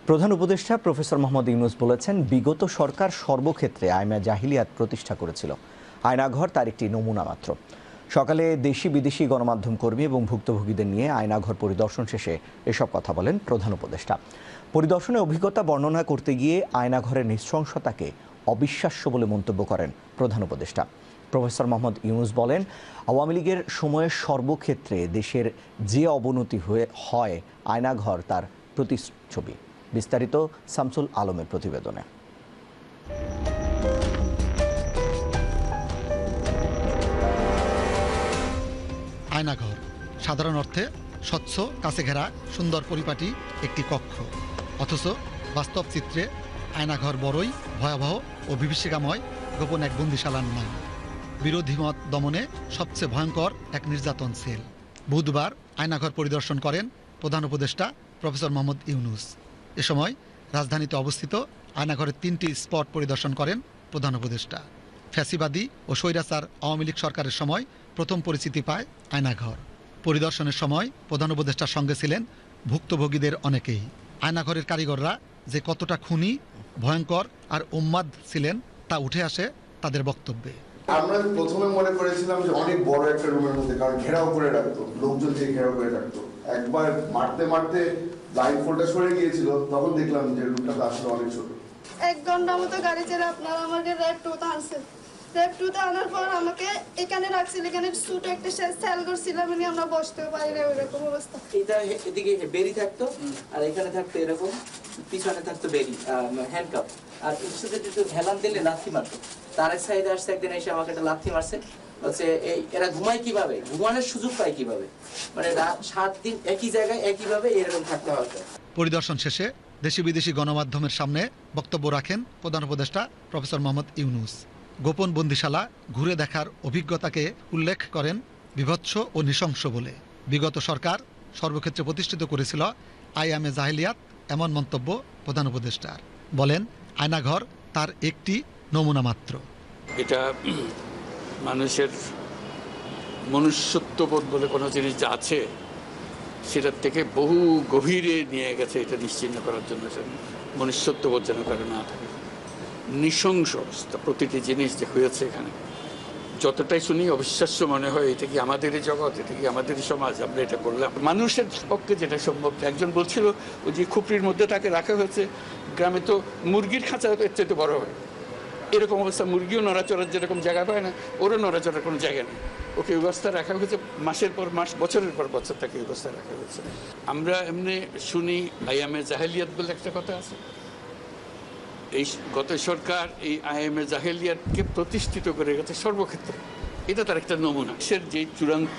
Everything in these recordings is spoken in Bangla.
প্রধান উপদেষ্টা প্রফেসর মোহাম্মদ ইউনূস বলেছেন, বিগত সরকার সর্বক্ষেত্রে আইমে জাহিলিয়াত প্রতিষ্ঠা করেছিল। আয়নাঘর তার একটি নমুনা মাত্র। সকালে দেশি বিদেশি গণমাধ্যম কর্মী এবং ভুক্তভোগীদের নিয়ে আয়নাঘর পরিদর্শন শেষে এসব কথা বলেন প্রধান উপদেষ্টা। পরিদর্শনে অভিজ্ঞতা বর্ণনা করতে গিয়ে আয়নাঘরের নৃশংসতাকে অবিশ্বাস্য বলে মন্তব্য করেন প্রধান উপদেষ্টা। প্রফেসর মোহাম্মদ ইউনূস বলেন, আওয়ামী লীগের সময়ে সর্বক্ষেত্রে দেশের যে অবনতি হয় আয়নাঘর তার প্রতিচ্ছবি। বিস্তারিত শামসুল আলমের প্রতিবেদনে। আয়নাঘর সাধারণ অর্থে স্বচ্ছ, কাছে ঘেরা, সুন্দর পরিপাটি একটি কক্ষ, অথচ বাস্তব চিত্রে আয়নাঘর বড়ই ভয়াবহ ও বিভীষিকাময় গোপন এক বন্দিশালার নাম। বিরোধী মত দমনে সবচেয়ে ভয়ঙ্কর এক নির্যাতন সেল। বুধবার আয়নাঘর পরিদর্শন করেন প্রধান উপদেষ্টা প্রফেসর মোহাম্মদ ইউনূস। এ সময় রাজধানীতে অবস্থিত আয়নাঘরের 3টি স্পট পরিদর্শন করেন প্রধান উপদেষ্টা। ফ্যাসিবাদী ও স্বৈরাচার আওয়ামী লীগ সরকারের সময় প্রথম পরিচিতি পায় আয়নাঘর। পরিদর্শনের সময় প্রধান উপদেষ্টার সঙ্গে ছিলেন ভুক্তভোগীদের অনেকেই। আয়নাঘরের কারিগররা যে কতটা খুনি, ভয়ঙ্কর আর উন্মাদ ছিলেন তা উঠে আসে তাদের বক্তব্যে। আমরা প্রথমে মনে করেছিলাম যে অনেক বড় একটা রুমের মধ্যে, কারণ ঘেরাও করে রাখতো, লোকজন দিয়ে ঘেরাও করে রাখতো। একবার মারতে মারতে লাইন ফোল্ডটা সরে গিয়েছিল, তখন দেখলাম যে রুমটা আসলে অনেক ছোট। 1 ঘন্টা মতো গাড়ি ছেড়ে আপনারা আমাকে র্যাব 2-তে আনছেন। র্যাব 2-তে আনার পর আমাকে এখানে রাখছিল, এখানে ছোট একটা সেল করছিলাম, আমরা বসতেও পারি না, ওইরকম অবস্থা। এটা এদিকে বেরি থাকতো আর এখানে থাকতো এরকম, পিছনে থাকতো বেরি হ্যান্ডকাপ, আর ইনস্টিটিউটে একটু হেলান দিলে লাথি মারতো। তার এক সাইডে আসছে একদিন এসে আমাকে একটা লাথি মারছে, হচ্ছে এরা ঘুমায় কিভাবে, ঘুমানোর সুযোগ পায় কিভাবে, মানে 7 দিন একই জায়গায় একইভাবে এরকম থাকতে হবে। পরিদর্শন শেষে দেশি বিদেশি গণমাধ্যমের সামনে বক্তব্য রাখেন প্রধান উপদেষ্টা প্রফেসর মোহাম্মদ ইউনূস। গোপন বন্দিশালা ঘুরে দেখার অভিজ্ঞতাকে উল্লেখ করেন বিভৎস ও নৃশংস বলে। বিগত সরকার সর্বক্ষেত্রে প্রতিষ্ঠিত করেছিল আইএমএ জাহিলিয়াত, এমন মন্তব্য প্রধান উপদেষ্টার। বলেন, আয়নাঘর তার একটি নমুনা মাত্র। এটা মানুষের মনুষ্যত্ববোধ বলে কোনো জিনিস যা আছে সেটার থেকে বহু গভীরে নিয়ে গেছে। এটা নিশ্চিহ্ন করার জন্য মনুষ্যত্ববোধ যেন কারো না থাকে। নৃশংস অবস্থা, প্রতিটি জিনিস যে হয়েছে এখানে যতটাই শুনি অবিশ্বাস্য মনে হয়। এটা কি আমাদেরই জগৎ, এটা কি আমাদেরই সমাজ, আমরা এটা করলাম? মানুষের পক্ষে যেটা সম্ভব। একজন বলছিল ওই যে খুপড়ির মধ্যে তাকে রাখা হয়েছে, গ্রামে তো মুরগির খাঁচা এর চাইতে বড় হয়, এরকম অবস্থা। মুরগিও নড়াচড়ার যেরকম জায়গা পায় না, ওরও নড়াচড়ার কোনো জায়গা নেই। ওকে ব্যবস্থা রাখা হয়েছে, মাসের পর মাস, বছরের পর বছর তাকে ব্যবস্থা রাখা হয়েছে। আমরা এমনি শুনি আইএমএ জাহেলিয়াত বলে একটা কথা আছে। এই গত সরকার এই আইএমএ জাহেলিয়াতকে প্রতিষ্ঠিত করে গেছে সর্বক্ষেত্রে। এটা তার একটা নমুনা। দেশের যে চূড়ান্ত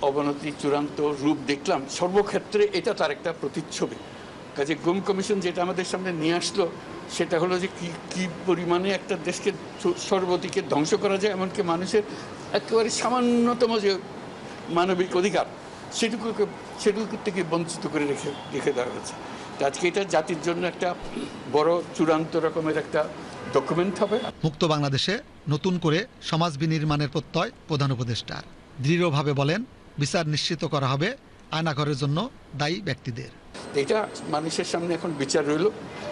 অবনতি, চূড়ান্ত রূপ দেখলাম সর্বক্ষেত্রে, এটা তার একটা প্রতিচ্ছবি। কাজে গুম কমিশন যেটা আমাদের সামনে নিয়ে আসলো সেটা হলো যে কি পরিমাণে একটা দেশকে সর্বদিকে ধ্বংস করা যায়, এমনকি মানুষের একেবারে সামান্যতম যে মানবিক অধিকার সেটুকু থেকে বঞ্চিত করে রেখে দেওয়া হয়েছে। আজকে এটা জাতির জন্য একটা বড় চূড়ান্ত রকমের একটা ডকুমেন্ট হবে। মুক্ত বাংলাদেশে নতুন করে সমাজ বিনির্মাণের প্রত্যয় প্রধান উপদেষ্টার। দৃঢ়ভাবে বলেন, বিচার নিশ্চিত করা হবে আয়নাঘরের জন্য দায়ী ব্যক্তিদের। এটা মানুষের সামনে এখন বিচার রইল,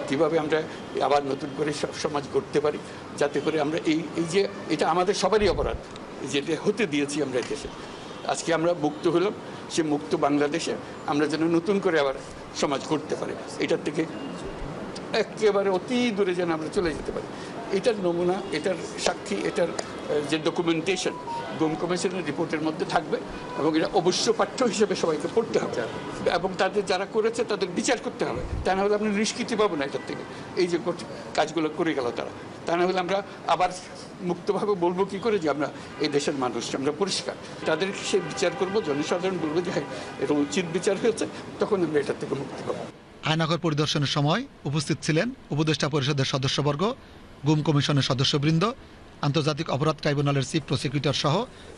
কিভাবে আমরা আবার নতুন করে সমাজ গড়তে পারি, যাতে করে আমরা এই যে এটা আমাদের সবারই অপরাধ যেটা হতে দিয়েছি আমরা দেশে। আজকে আমরা মুক্ত হলাম, সে মুক্ত বাংলাদেশে আমরা যেন নতুন করে আবার সমাজ গড়তে পারি, এটার থেকে একেবারে অতি দূরে যেন আমরা চলে যেতে পারি। এটার নমুনা, এটার সাক্ষী, এটার যে ডকুমেন্টেশন গুম কমিশনের রিপোর্টের মধ্যে থাকবে, এবং এটা অবশ্য পাঠ্য হিসেবে সবাইকে পড়তে হবে, এবং তাদের যারা করেছে তাদের বিচার করতে হবে। তা না হলে আপনি নিষ্কৃতি পাবো না এটার থেকে, এই যে কাজগুলো করে গেল তারা। তা না হলে আমরা আবার মুক্তভাবে বলবো কি করে যে আমরা এই দেশের মানুষ, আমরা পরিষ্কার। তাদের সে বিচার করবো, জনসাধারণ বলবো যে হ্যাঁ এটা উচিত বিচার হয়েছে, তখন আমরা এটার থেকে মুক্তি পাবো। আয়নাঘর পরিদর্শনের সময় উপস্থিত ছিলেন উপদেষ্টা পরিষদের সদস্যবর্গ, গুম কমিশনের সদস্যবৃন্দ, আন্তর্জাতিক অপরাধ ট্রাইব্যুনালের চিফ প্রসিকিউটর সহ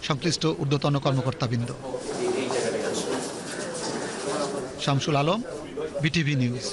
সংশ্লিষ্ট ঊর্ধ্বতন কর্মকর্তাবৃন্দ। Shamsul Alam, BTV news.